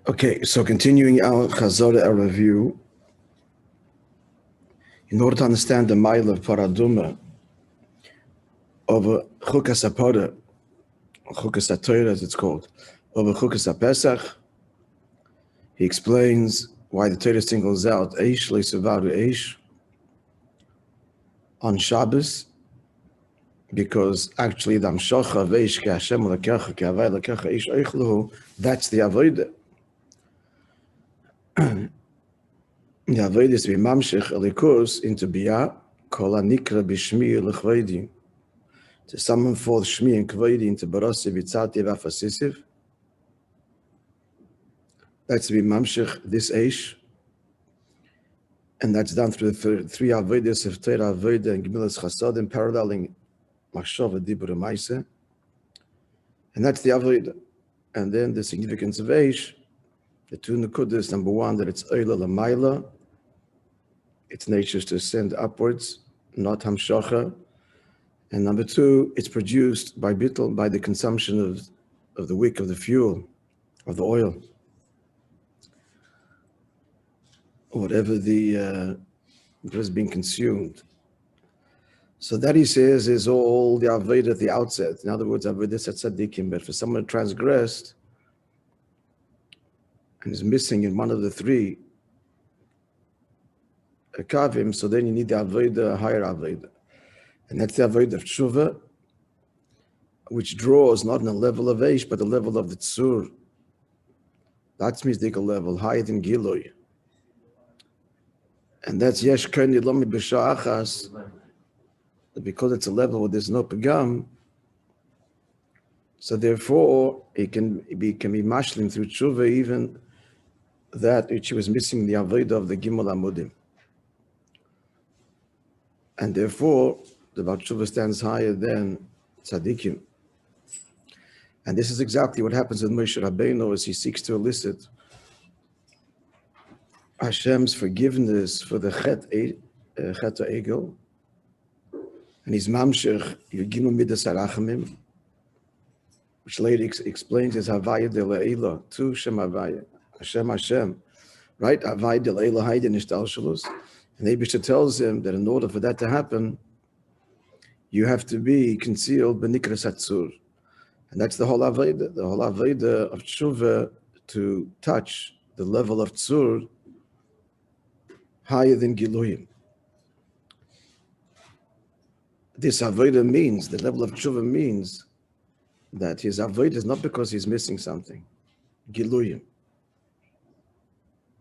Okay, so continuing our Chazorah, our review, in order to understand the mile of paraduma of Chukas HaPorah, Chukas HaTorah as it's called, of Chukas HaPesach, he explains why the Torah singles out Eish Le'Sevaru Eish on Shabbos, because actually the Amshocha Veish Ke Hashem Lekecha Ke Havai Lekecha Eish Eichluhu, that's the Avodah. The Avodah is V'mamshech Elikus into Biyah Kol HaNikra B'Shmi L'Chvedi, to summon forth Shmi and Kvedi into Barasi V'Tzati V'Afasisiv. That's V'mamshech this Eish, and that's done through the three Avodas of Torah Avodah and Gemilas Chasadim, paralleling Machshava Dibur Maaseh, and that's the Avodah. And then the significance of Eish, the two Nekudas, number one, that it's Eila L'Maila, its nature is to ascend upwards, not Hamshocha, and number two, it's produced by bittul, by the consumption of the wick, of the fuel, of the oil, whatever is being consumed. So that, he says, is all the Avodah at the outset. In other words, Avodah at Tzadikim. But for someone who transgressed and is missing in one of the three kavim, so then you need the Avodah, higher Avodah. And that's the Avodah of Tshuva, which draws not on a level of Eish, but the level of the Tzur. That's Mizdika level, higher than Gilui. And that's Yesh Kerni Lomi B'Shah Achas, because it's a level where there's no Pagam, so therefore it can be mashlim through Tshuva, even that which was missing, the Avodah of the Gimel Amudim. And therefore, the Baal Tshuva stands higher than Tzadikim. And this is exactly what happens with Moishe Rabbeinu as he seeks to elicit Hashem's forgiveness for the Chet Egel, and his Mamshech Yeginu Midas Arachamim, which later explains as Havaya de Le'ela, to Shem Havaya, Hashem, right? Havaya de Le'ela Haydin Ishtal Shalus. And Eibishter tells him that in order for that to happen, you have to be concealed B'nikras Hatzur. And that's the whole Avodah of Tshuva, to touch the level of Tzur higher than Giluyim. This Avodah means, the level of Tshuva means that his Avodah is not because he's missing something. Giluyim.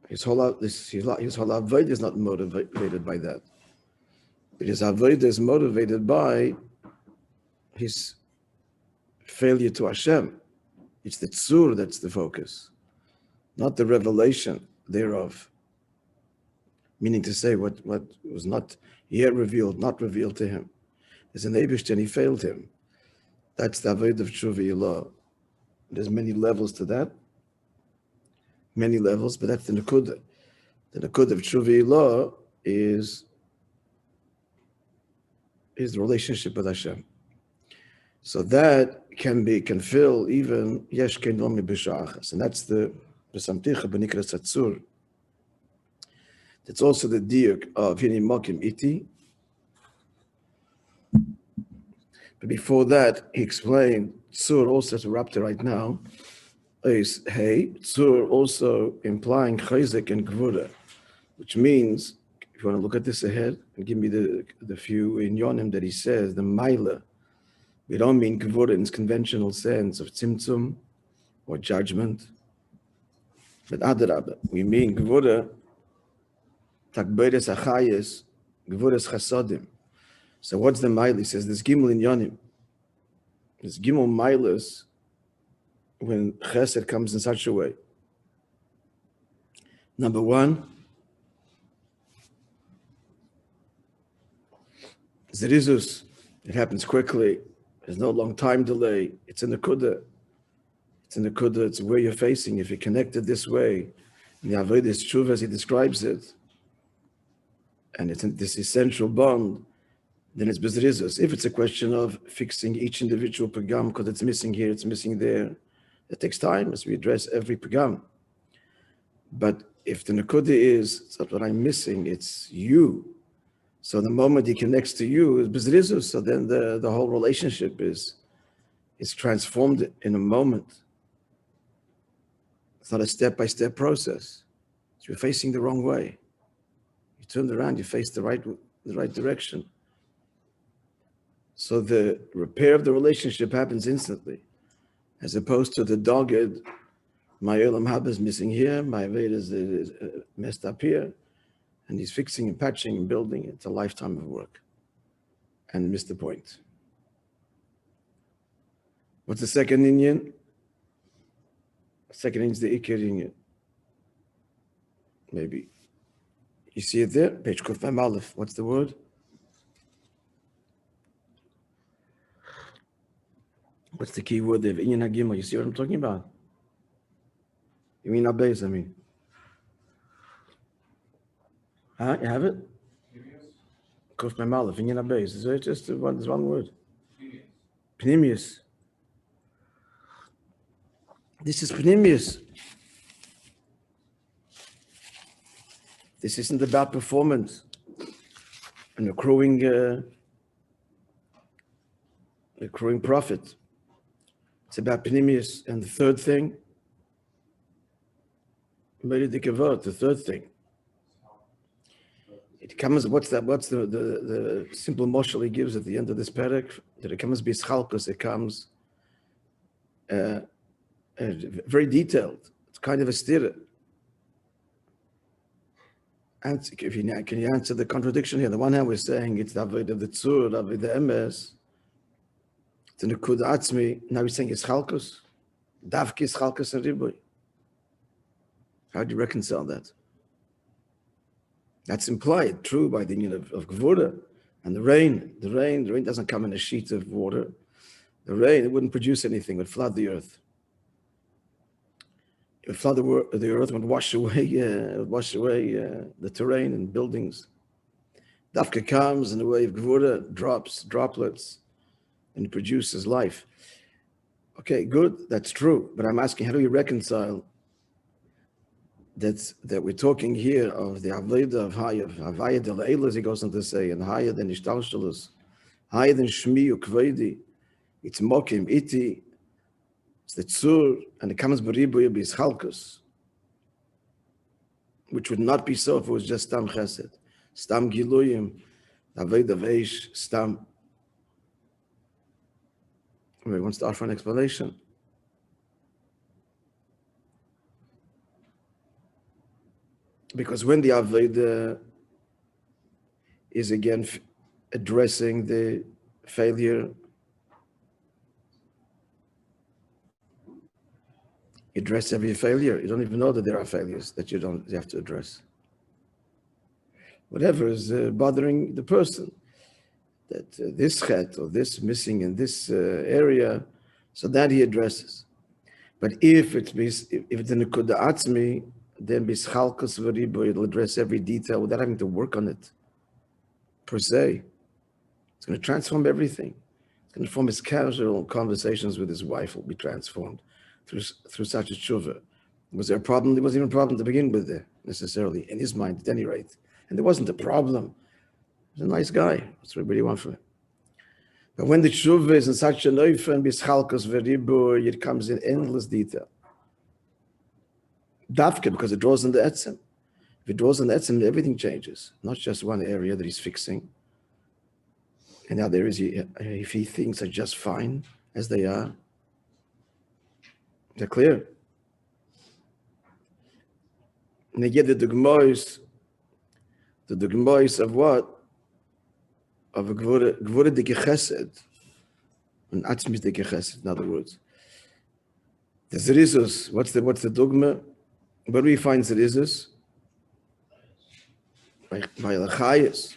His whole Avodah is not motivated by that. But his Avodah is motivated by his failure to Hashem. It's the Tzur that's the focus, not the revelation thereof. Meaning to say what was not yet revealed, not revealed to him. There's an Eibishter and he failed him. That's the Avodah of Tshuva Ilah. There's many levels to that. Many levels, but that's the Nekudah. The Nekudah of Tshuva Ilah is the relationship with Hashem. So that can fill even Yesh Ken Lomi B'Shah Achas. And that's the B'Samticha B'Nikras Hatzur. That's also the diuk of Hini Mokim Iti. But before that, he explained Tzur also, to wrap it right now, is Hey, Tzur also implying Chayzik and Gvura, which means, if you want to look at this ahead and give me the few in Yonim that he says, the Maila, we don't mean Gvura in its conventional sense of Tzimtzum or judgment, but Adarabah, we mean Gvura, Takberes Achayes, Gvuras Chasadim. So what's the Maila? He says there's Gimel in Yonim. There's Gimel Mailas when Chesed comes in such a way. Number one, Zerizus. It happens quickly. There's no long time delay. It's in the Kudah. It's where you're facing. If you're connected this way, in the Avodah Tshuva as he describes it, and it's in this essential bond, then it's bezrizus. If it's a question of fixing each individual pagam, because it's missing here, it's missing there, it takes time as we address every pagam. But if the Nakuda is, it's not what I'm missing, it's you. So the moment he connects to you is Bezrizus, so then the whole relationship is transformed in a moment. It's not a step-by-step process. You're facing the wrong way. You turned around, you face the right direction. So the repair of the relationship happens instantly, as opposed to the dogged, my Olam Haba is missing here, my Veda is messed up here, and he's fixing and patching and building. It's a lifetime of work, and missed the point. What's the second inyan? Second inyan is the Ikir inyan. Maybe. You see it there? Page Kuf Mem Aleph. What's the word? What's the key word there? Inyan Hagimel. You see what I'm talking about? You mean Abayz, I mean. Huh? You have it? Kuf Mem Aleph. Inyan Abayz. It's just one word. Pnimius. This is Pnimius. This isn't about performance and accruing profit. It's about Pnimius. And the third thing, the third thing. It comes, what's the simple moshel he gives at the end of this parak? That it comes b'schalkus, it comes very detailed. It's kind of a stira. And can you answer the contradiction here? On the one hand, we're saying it's the avodah of the tzur, the avodah emes, it's the nekud atzmi. Now we're saying it's chalkus, davki is chalkus and ribui. How do you reconcile that? That's implied, true, by the union of gvura and the rain. The rain doesn't come in a sheet of water. The rain, it wouldn't produce anything, it would flood the earth. It would flood the earth, would wash away the terrain and buildings. Dafka comes in the way of gvura, droplets, and it produces life. Okay, good, that's true. But I'm asking, how do we reconcile that we're talking here of the avodah of Havaya del Eil, as he goes on to say, and higher than Ishtalshalus, higher than Shmi Ukvedi, it's Mokim, Iti, it's the Tzur, and it comes Baribuya B'Ischalkus, which would not be so if it was just Stam Chesed, Stam Giluyim, Avodah Veish, Stam. We want to start for an explanation. Because when the Avodah is again addressing the failure, you address every failure. You don't even know that there are failures that you have to address. Whatever is bothering the person, that this chet or this missing in this area, so that he addresses. But if it's in the Nekuda Atzmi, then B'Ischalkus V'Ribu, it'll address every detail without having to work on it, per se. It's going to transform everything. It's going to form his casual conversations with his wife will be transformed through such a tshuva. Was there a problem? There wasn't even a problem to begin with there, necessarily, in his mind, at any rate. And there wasn't a problem. He's a nice guy. That's what everybody wants from him. But when the tshuva is in such a neufa and B'Ischalkus V'Ribu, it comes in endless detail. Dafke, because it draws on the etzem. If it draws on the etzem, everything changes. Not just one area that he's fixing. And now there is, if he thinks are just fine as they are, they're clear. And they get the dugmois of what? Of a gvura de chesed. An atzmis de chesed, in other words. The zerizus, what's the dogma? Where do we find zerizus? By lachayis.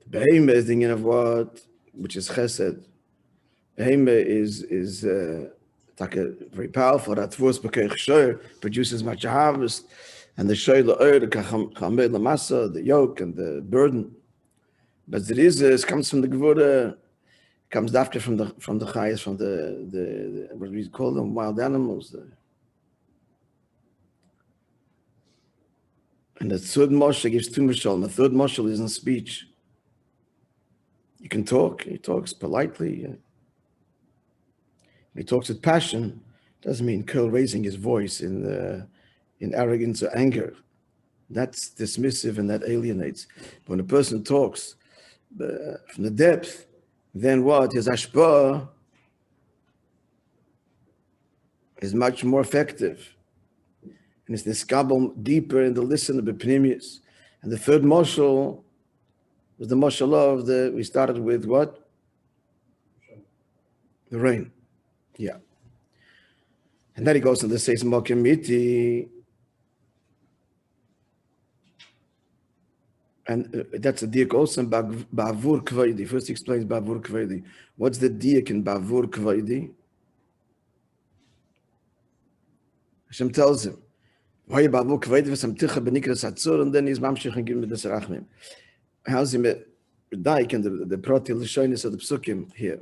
The behema is the thing of what? Which is chesed. Behema is very powerful. That force produces much harvest, and the the yoke and the burden. But the rizes comes from the gvura, comes after from the chayas, from the what we call them, wild animals. And the third Moishe gives two mashal. The third mashal is in speech. You can talk. He talks politely. He talks with passion. Doesn't mean curl raising his voice in arrogance or anger. That's dismissive and that alienates. But when a person talks from the depth, then what? His ashpah is much more effective. And it's niskabel deeper in the listener b'pnimius. And the third moshel was the moshel of we started with what? The rain. Yeah. And then he goes to the says mokemiti. And that's a diak also in ba'avur kvaidi. First he explains ba'avur kvaidi. What's the diak in ba'avur kvaidi? Hashem tells him, and then he's mamshich and giving him the serachmim. How's him daik and the proti l'shonis of the psukim here?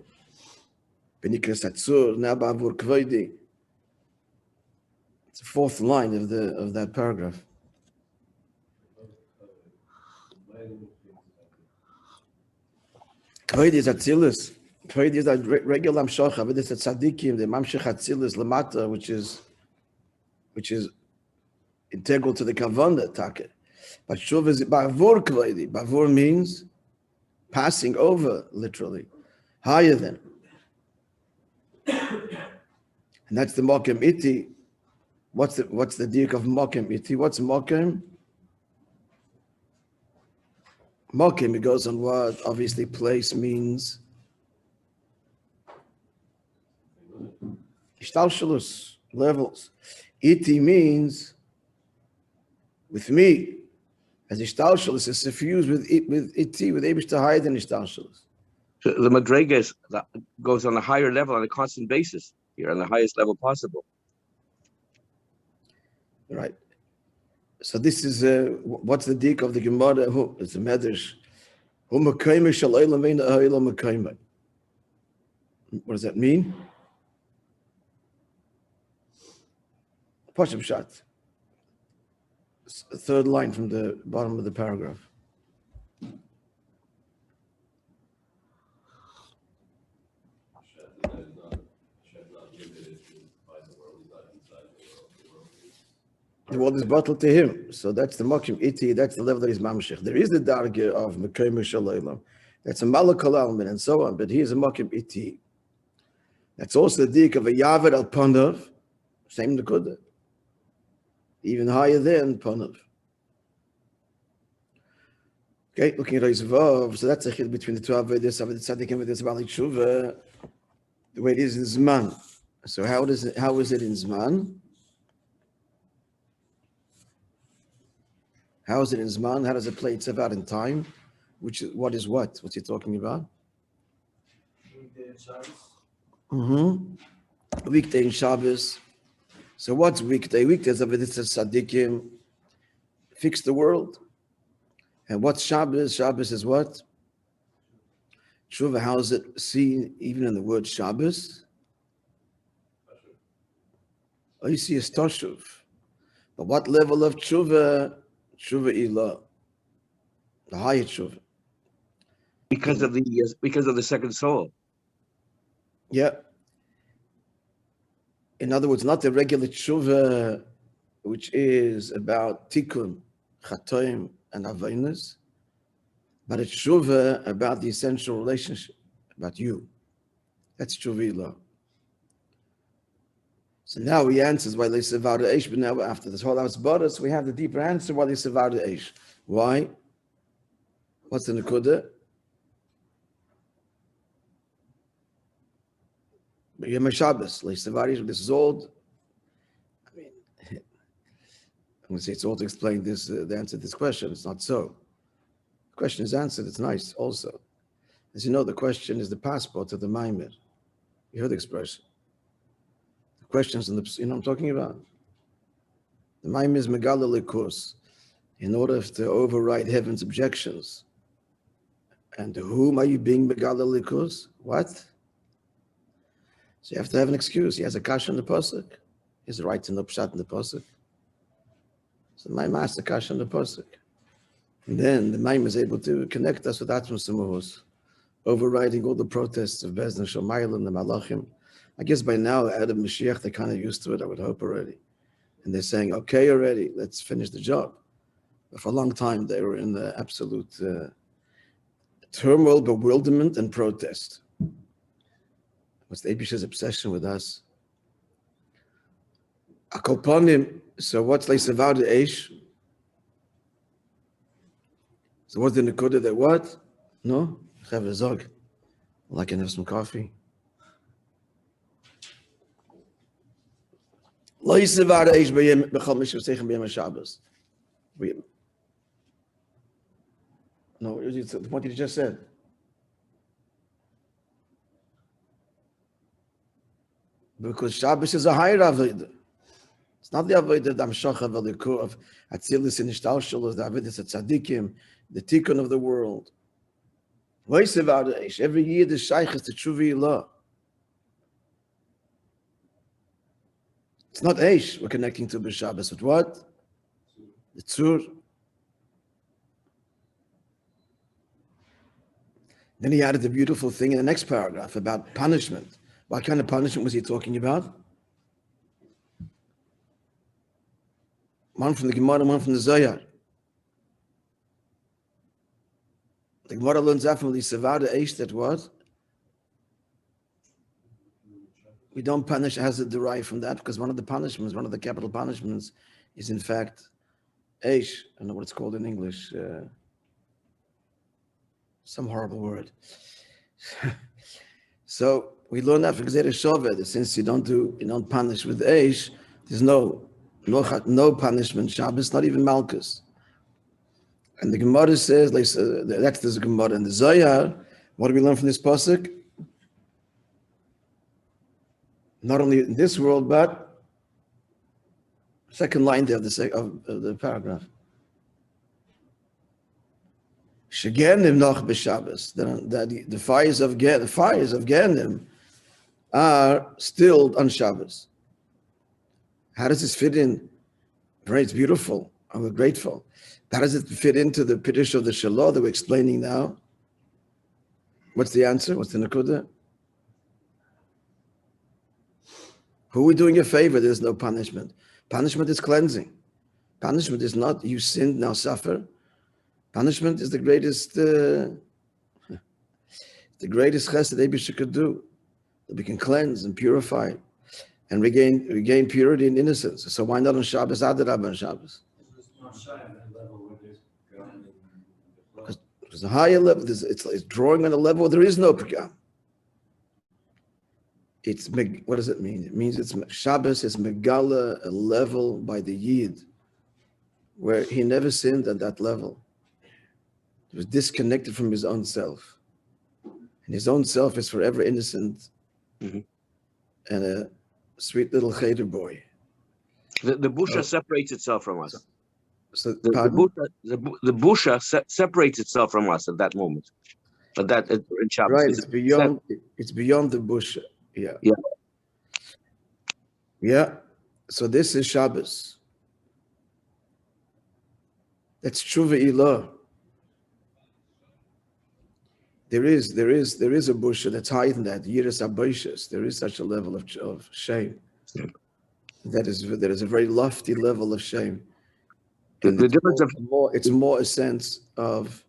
Benikras hatzur, now ba'avur kvaidi. It's the fourth line of that paragraph. Kvaidi is atzilus. Kvaidi is a regular amshocha, but it's a tzadikim, the mamshich atzilus lamata, which is integral to the kavanah taka. But shuv is ba'avur kvaidi. Ba'avur means passing over, literally, higher than. And that's the mokem iti. What's the diak of mokem iti? What's mokem? Mokem, it goes on what obviously place means. Ishtalshalus, levels. Iti means with me. As ishtalshalus is suffused with iti, with Eibush to higher than ishtalshalus. So the madrega goes on a higher level on a constant basis here, on the highest level possible. Right. So this is what's the dik of the Gemara? It's a medrash. What does that mean? Pashup shot. Third line from the bottom of the paragraph. The world is bottled to him. So that's the mokim iti, that's the level that he's mamshich. There is the darga of mekayim shalaylam. That's a malakal element and so on, but he is a mokim iti. That's also the dik of a yavid al panav, same nekuda. Even higher than panav. Okay, looking at Reisvav, so that's a chid between the two avedis, Aved Tzadikim and this Bali Tshuva, the way it is in Zman. So how is it in Zman? How is it in Zman? How does it play itself out in time? What is what? What's he talking about? Weekday and Shabbos. Weekday and Shabbos. So what's weekday? Weekdays of it is Tzadikim. Fix the world. And what's Shabbos? Shabbos is what? Tshuva, how is it seen even in the word Shabbos? Oh, you see a Toshuv. But what level of Tshuva? Tshuva ilah, the higher tshuva, because of the second soul. Yeah. In other words, not the regular tshuva, which is about tikkun, chatoim, and avainas, but a tshuva about the essential relationship, about you. That's tshuva ilah. So now he answers why they sevar the eish, but now after this whole house bodas, we have the deeper answer why they sevar the eish. Why? What's the nekuda? Yom Shabbos, they sevar eish. This is old. I mean, I'm going to say it's all to explain this. The answer to this question. It's not so. The question is answered. It's nice also. As you know, the question is the passport to the Maimir. You heard the expression. Questions in the, you know what I'm talking about? The Maim is Megala Likus. In order to override heaven's objections. And to whom are you being Megala Likus? What? So you have to have an excuse. He has a kasha in the pasuk. He has a right to know pshat in the pasuk. So my master kasha in the pasuk. And then the Maim is able to connect us with Atmo Samuhos, overriding all the protests of Bezdin Shomayel and the Malachim. I guess by now, out of Mashiach, they're kind of used to it, I would hope already. And they're saying, okay, already, let's finish the job. But for a long time, they were in the absolute turmoil, bewilderment, and protest. What's the Abish's obsession with us? Akoponim, so what's Leisavad Eish? So what's the Nakuda that what? No? Have a zog. I can have some coffee. Leisavad Eish b'yem b'chol mishav seichem b'yem HaShabbos. No, it's what you just said. Because Shabbos is a higher avodah. It's not the avodah that Amshacha v'likur of Atzilis and Ishtalshul, the avodah of Tzadikim, the Tikkun of the world. Every year the Shaykh is the Tshuva Ilah. It's not Eish we're connecting to b'Shabbos, but what? The Tzur. Then he added the beautiful thing in the next paragraph about punishment. What kind of punishment was he talking about? One from the Gemara, one from the Zohar. The Gemara learns out from the Savada Eish that what? We don't punish as it derived from that, because one of the punishments, one of the capital punishments is in fact Eish. I don't know what it's called in English. Some horrible word. So we learn that from Gzeira Shoved, that since you don't punish with Eish, there's no punishment Shabbos, not even Malchus. And the Gemara says, that's the Gemara and the Zohar. What do we learn from this pasuk? Not only in this world, but second line there of the paragraph. Shegenim noch b'Shabbos. That the fires of Genim are stilled on Shabbos. How does this fit in? Right, it's beautiful. I'm grateful. How does it fit into the Piddush of the Shalah that we're explaining now? What's the answer? What's the Nakuda? Who are we doing a favor? There's no punishment. Punishment is cleansing. Punishment is not you sinned, now suffer. Punishment is the greatest chesed Abishah could do. That we can cleanse and purify and regain purity and innocence. So why not on Shabbos? Adarabah on Shabbos. Because the higher level, it's drawing on a level where there is no pagam. What does it mean? It means Shabbos is megala, a level by the Yid, where he never sinned at that level. He was disconnected from his own self. And his own self is forever innocent and a sweet little cheder boy. The busha separates itself from us. So the busha separates itself from us at that moment. But that in Shabbos, right? It's beyond the busha. Yeah. So this is Shabbos. That's Tshuva Ilah. There is a busha that's higher than that. Yiras Abayshas. There is such a level of shame. There is a very lofty level of shame. And the difference it's more a sense of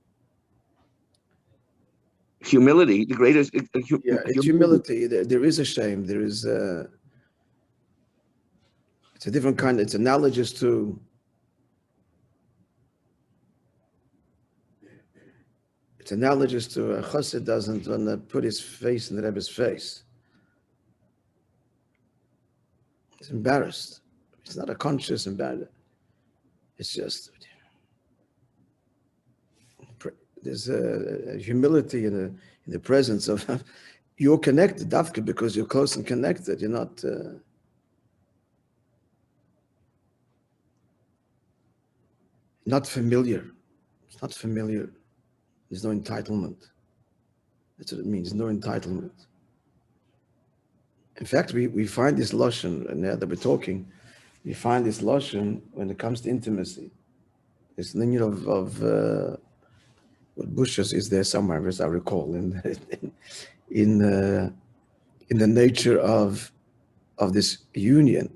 humility. The greatest. It's humility. There is a shame. There is it's a different kind. It's analogous to. It's analogous to a chassid doesn't want to put his face in the Rebbe's face. He's embarrassed. It's not a conscious embarrassment. It's just there's a humility in the presence of you're connected, Dafka, because you're close and connected. You're not. Not familiar. It's not familiar. There's no entitlement. That's what it means, no entitlement. In fact, we find this lashon, and now that we're talking, we find this lashon when it comes to intimacy. This lineage of what bushes is there somewhere, as I recall, in the nature of this union.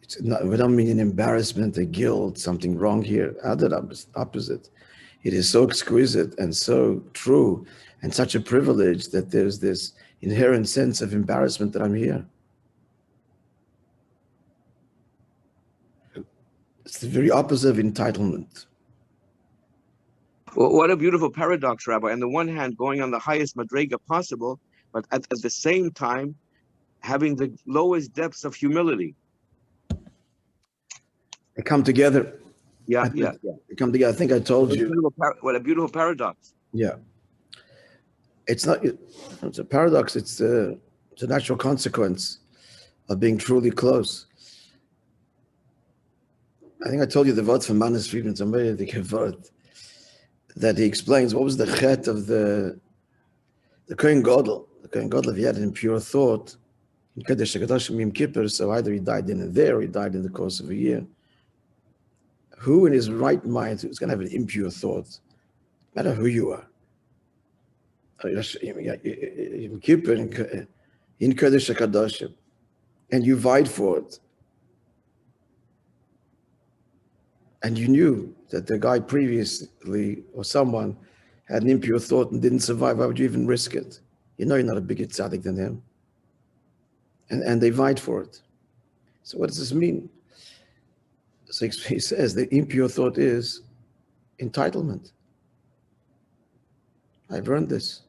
It's not, we don't mean an embarrassment, a guilt, something wrong here. Other opposite. It is so exquisite and so true and such a privilege that there's this inherent sense of embarrassment that I'm here. It's the very opposite of entitlement. Well, what a beautiful paradox, Rabbi. On the one hand, going on the highest madrega possible, but at the same time, having the lowest depths of humility. They come together. Yeah. They come together. I think I told you. What a beautiful paradox. Yeah. It's a paradox. It's a natural consequence of being truly close. I think I told you the word from Manis Friedman, somebody the word that he explains what was the chet of the Kohen Gadol. The Kohen Gadol, if he had an impure thought, in Kodesh HaKadoshim Yom Kippur, so either he died in and there, or he died in the course of a year. Who in his right mind is going to have an impure thought? No matter who you are. Yom Kippur, in Kodesh HaKadoshim, and you vied for it. And you knew that the guy previously, or someone, had an impure thought and didn't survive. Why would you even risk it? You know you're not a bigger tzaddik than him. And they vied for it. So what does this mean? So he says the impure thought is entitlement. I've earned this.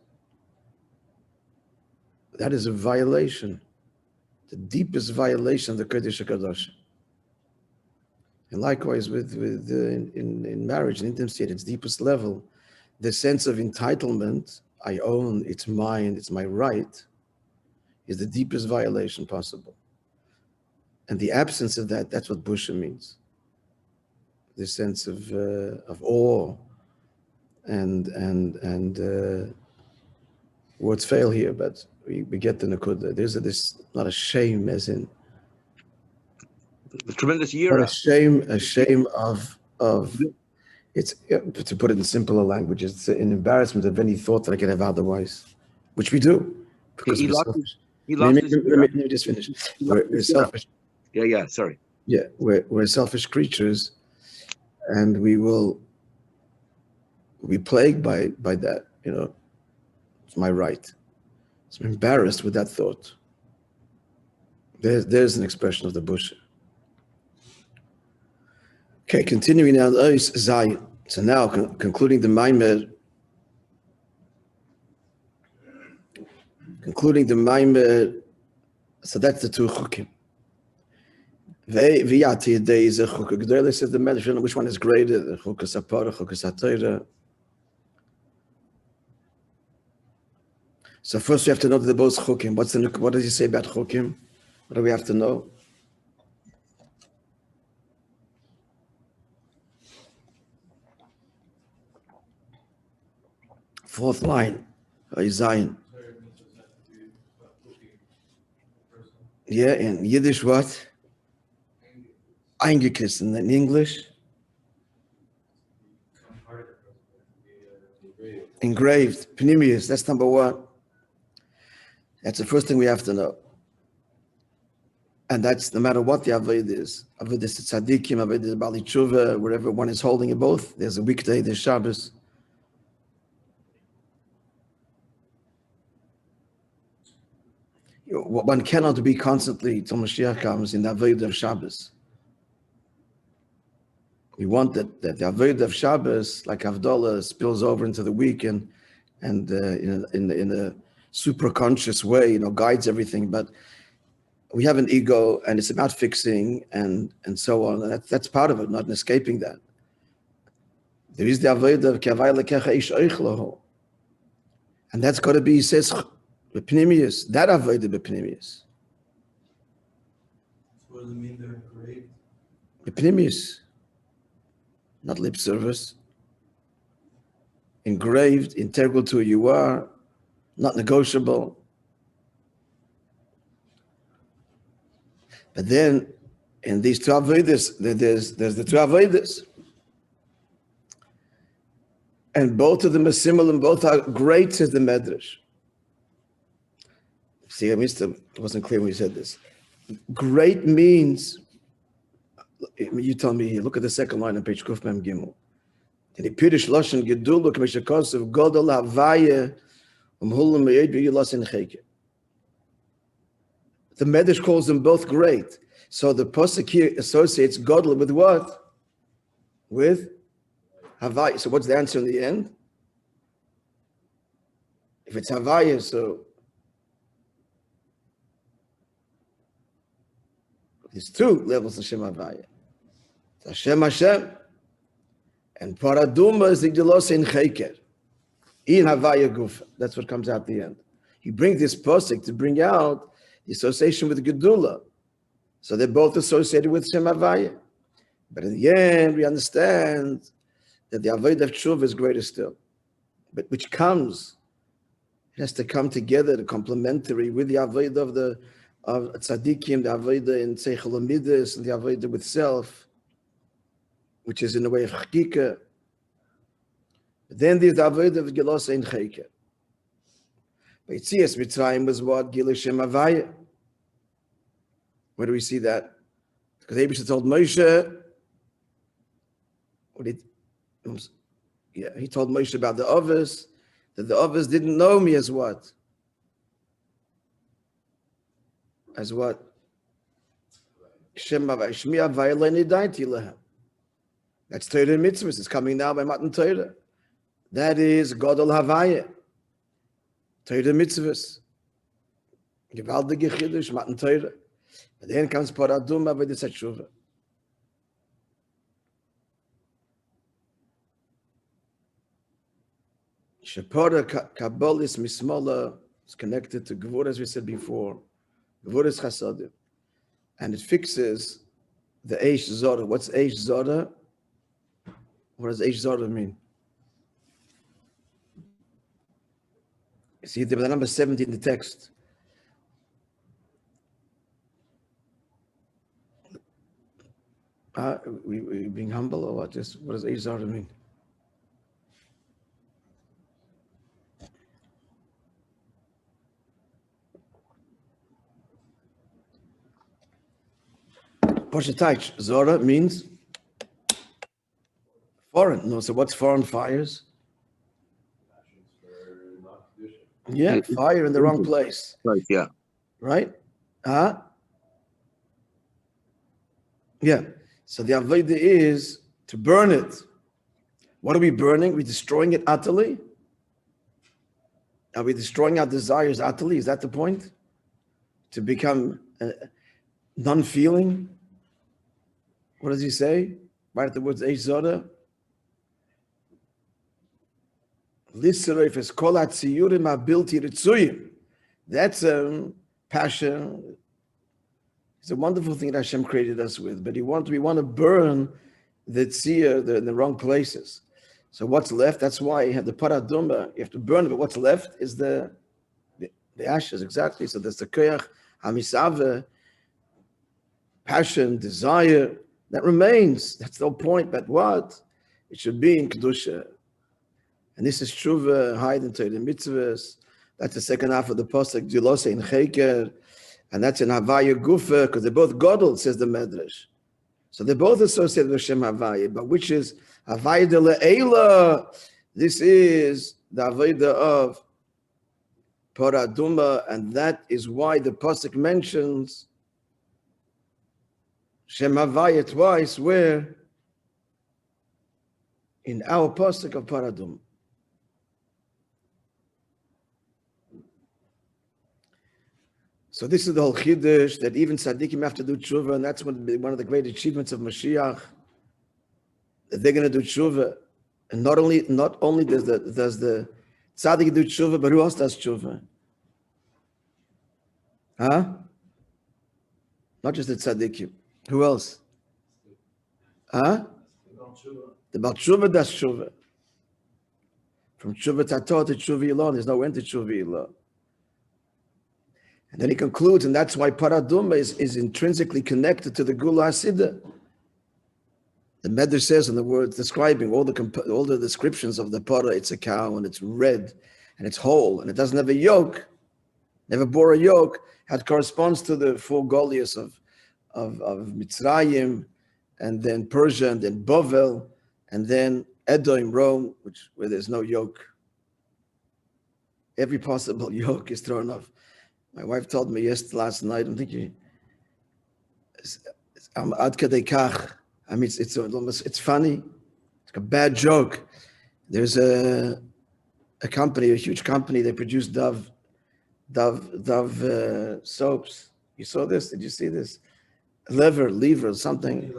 That is a violation, the deepest violation of the Kodesh HaKadosh. And likewise in marriage and intimacy at its deepest level, the sense of entitlement, I own, it's mine, it's my right, is the deepest violation possible. And the absence of that, that's what Busha means. This sense of awe and words fail here, but we get the nakuda. There's this, not a shame as in the tremendous year. But a shame of it's, to put it in simpler language, it's an embarrassment of any thought that I could have otherwise, which we do because we're selfish. Let me just finish. We're selfish. Sorry. Yeah, we're selfish creatures, and we will be plagued by that. You know, it's my right. So I'm embarrassed with that thought. There's an expression of the bush. Okay, continuing now, Zayin. So now, concluding the Maimer, so that's the two chukim. V'yati yedei is a chuk g'dele, says the Medrash, which one is greater, the chukas ha'parah, chukas ha'torah. So first we have to know that they're both chukim. What does he say about chukim? What do we have to know? Fourth line, Zayin. Yeah, in Yiddish what? Eingekrissen. In English? Engraved. Pneumius, that's number one. That's the first thing we have to know. And that's no matter what the Avodah is. Avodah is tzaddikim, Avodah is Bali Tshuva, wherever one is holding it both. There's a weekday, there's Shabbos. One cannot be constantly, till Mashiach comes, in the Avodah of Shabbos. We want that the Avodah of Shabbos, like Havdalah, spills over into the week and in a super conscious way, guides everything. But we have an ego, and it's about fixing and so on. And that's part of it, not escaping that. There is the Avodah of Kavai Lekecha Ish Oich Loho, and that's got to be, he says, B'pnimius, that Avodah b'pnimius. What does it mean they're great? B'pnimius, not lip service. engraved, integral to who you are, not negotiable. But then, in these two avodas, there's the two avodas. And both of them are similar, and both are great, says the Medrash. See, I missed it. It wasn't clear when you said this. Great means, you tell me here, look at the second line on page Kuf Mem Gimel. And the Pirish Lashon Gedulu K'meshakos Godol Havaya Hulam Me'ed V'Yilas in Cheke. The Medrash calls them both great. So the Pasuk here associates Godel with what? With Havaya. So what's the answer in the end? If it's Havaya, so there's two levels of Shem Havaya. It's Hashem, and Paraduma is the Gelos in Cheker. In Havaya Gufa. That's what comes out the end. He brings this Pasuk to bring out the association with Gedula. So they're both associated with Shem Havaya. But in the end, we understand that the Avodah of Tshuva is greater still. But which comes, it has to come together, the complementary with the Avodah of Tzadikim, the Avodah in Seichel Amidus, and the Avodah with self, which is in the way of Chakika. But then there's the Avodah of Gelos Ein Chayker. But Yitzias Mitzrayim was what? Gil Shem Havaya. Where do we see that? Because Abishah told Moishe, he told Moishe about the others, that the others didn't know me as what? As what? Shem Havaya, Shmi Havaya Le'nidaiti Lehem. That's Torah and Mitzvahs. It's coming now by Matan Torah. That is Godol Havaya. Torah and Mitzvahs. Gewaldige Chiddush, Matan Torah. But then comes Paraduma with the Tshuva. Shepora Kabbalis Mismola is connected to Gvur, as we said before. Gvur is Chasadim. And it fixes the Eish Zora. What's Eish Zora? What does Eish Zora mean? See, the number 70 in the text. We being humble or what? Just what does Eish Zora mean? Poshetach Zora means foreign. No, so what's foreign fires? Yeah, fire in the wrong place. Right, yeah. Right? Yeah. So the Avodah is to burn it. What are we burning? We're destroying it utterly? Are we destroying our desires utterly? Is that the point? To become non-feeling? What does he say? Right at the words Eish Zora. That's passion. It's a wonderful thing that Hashem created us with, but we want to burn the tziyur in the wrong places. So what's left? That's why you have the paraduma. You have to burn it, but what's left is the ashes, exactly. So there's the koyach, hamisave, passion, desire, that remains. That's the whole point. But what? It should be in kedusha. And this is tshuva, hide into the mitzvahs. That's the second half of the pasuk, Gelos in Cheker, and that's in Havaya Gufa, because they're both Godel, says the Medrash. So they're both associated with Shem Havaya, but which is Havaya de Le'ela? This is the Havaya of Paraduma, and that is why the pasuk mentions Shem Havaya twice, where in our pasuk of Paraduma. So this is the whole chiddush that even tzaddikim have to do tshuva, and that's one of the great achievements of Mashiach. That they're going to do tshuva, and not only does the tzaddik do tshuva, but who else does tshuva? Not just the tzaddikim. Who else? The Baal Tshuva does tshuva. From tshuva tato to tshuva ilah, there's no end to tshuva ilah. And then he concludes, and that's why paraduma is intrinsically connected to the Gula Hasidah. The Medrash says in the words describing all the descriptions of the para, it's a cow and it's red and it's whole and it doesn't have a yoke, never bore a yoke. That corresponds to the four Goliaths of Mitzrayim, and then Persia, and then Bavel, and then Edom, Rome, where there's no yoke. Every possible yoke is thrown off. My wife told me last night, I'm thinking, ad kadei kach. I mean, it's funny. It's a bad joke. There's a company, a huge company. They produce Dove soaps. You saw this? Did you see this? Lever, something.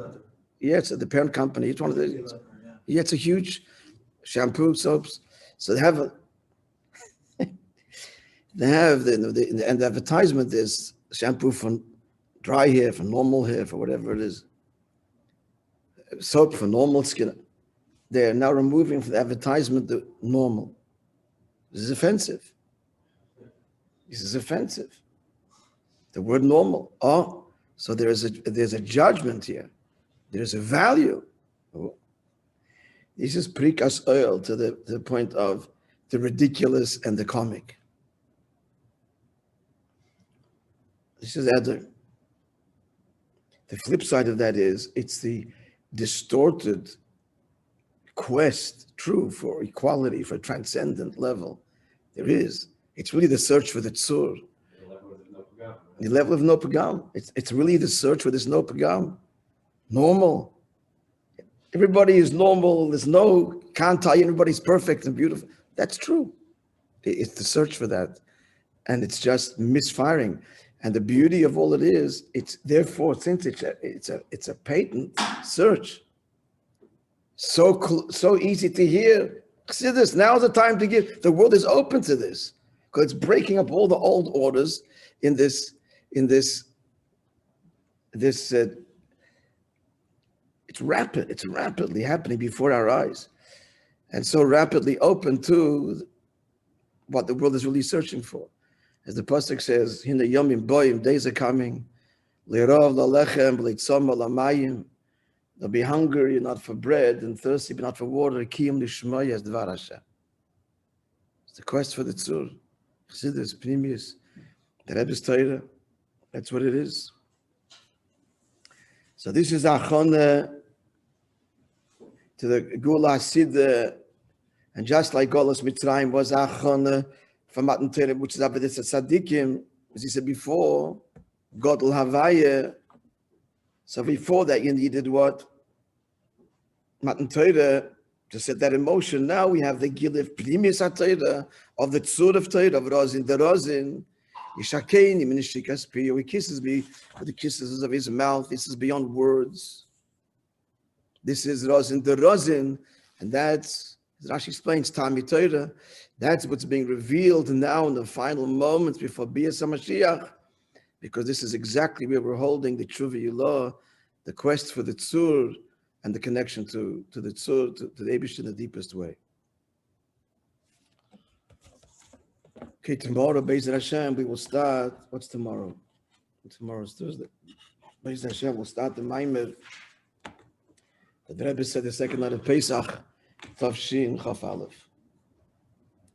Yeah, it's the parent company. It's one of the. Yeah, it's a huge shampoo soaps. So they have the advertisement is shampoo for dry hair, for normal hair, for whatever it is. Soap for normal skin. They are now removing from the advertisement the normal. This is offensive. This is offensive. The word normal. Oh, so there's a judgment here. There's a value. Oh. This is prikas oil to the point of the ridiculous and the comic. This is Adam. The flip side of that is it's the distorted quest, true, for equality, for transcendent level. There is. It's really the search for the tzur. The level of no pagam. It's really the search for this no pagam. Normal. Everybody is normal. There's no, can't tell you everybody's perfect and beautiful. That's true. It's the search for that. And it's just misfiring. And the beauty of all it is, it's therefore, since it's a patent search, so easy to hear. See this, now's the time to give. The world is open to this because it's breaking up all the old orders in this. It's rapid. It's rapidly happening before our eyes, and so rapidly open to what the world is really searching for. As the pasuk says, "Hina yomim boyim, days are coming. Le'rov lalechem, leitzom lamayim. They'll be hungry, not for bread, and thirsty, but not for water. Kiyum lishmoy as dvar Hashem." It's the quest for the tzur. Chassidus, Pnimius, the Rebbe's Torah. That's what it is. So this is achona to the Gula Hasidah, and just like Golos Mitzrayim was achona for Matan Torah, which is Avodas Tzadikim, as he said before, Godel Havaya. So before that, you needed what? Matan Torah to set that in motion. Now we have the Gilif Pnimius HaTorah of the Tzur of Torah, of Rozin, the Rozin. Yishakein, Yiminishtikas Piyo. He kisses me with the kisses of his mouth. This is beyond words. This is Rozin, the Rozin. And that's, as Rashi explains, Tami Torah. That's what's being revealed now in the final moments before Bias HaMashiach. Because this is exactly where we're holding the Tshuva Yilah, the quest for the Tzur, and the connection to the Tzur, to the Eibush in the deepest way. Okay, tomorrow, Be'ez Hashem, we will start. What's tomorrow? Tomorrow's Thursday. Be'ez Hashem, we'll start the Maimer. The Rebbe said the second night of Pesach, Tav Shin Chaf Aleph.